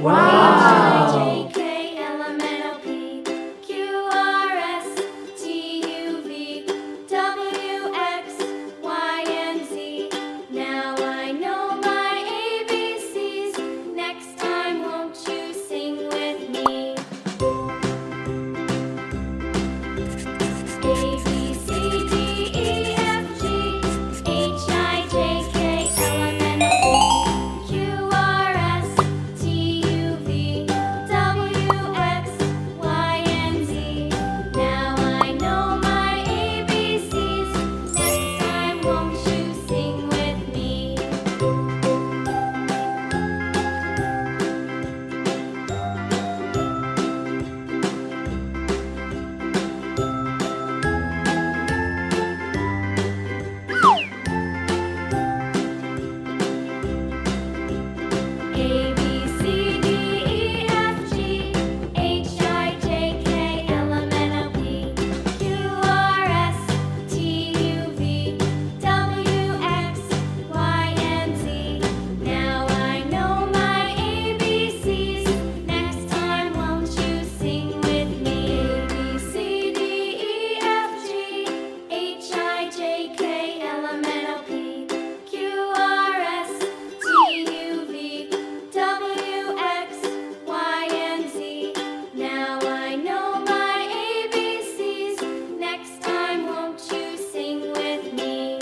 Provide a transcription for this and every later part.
Wow! Now I know my ABCs. Next time, won't you sing with me? A, B, C, D, E, F, G, H, I, J, K, L, M, N, O, P, Q, R, S, T, U, V, W, X, Y, and Z. Now I know my ABCs. Next time, won't you sing with me? A, B, C, D, E, F, G, H, I, J, K, L, M, N, O, P, Q, R, S, T, U, V, W, X, Y, and Z. Now I know my ABCs. Next time, won't you sing with me? A, B, C, D, E, F, G, H, I, J, K, L, M, N, O, P, Q, R, S, T, U, V, W, X, Y, and Z. Now I know my ABCs. Next time, won't you sing with me?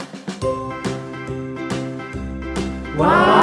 Wow!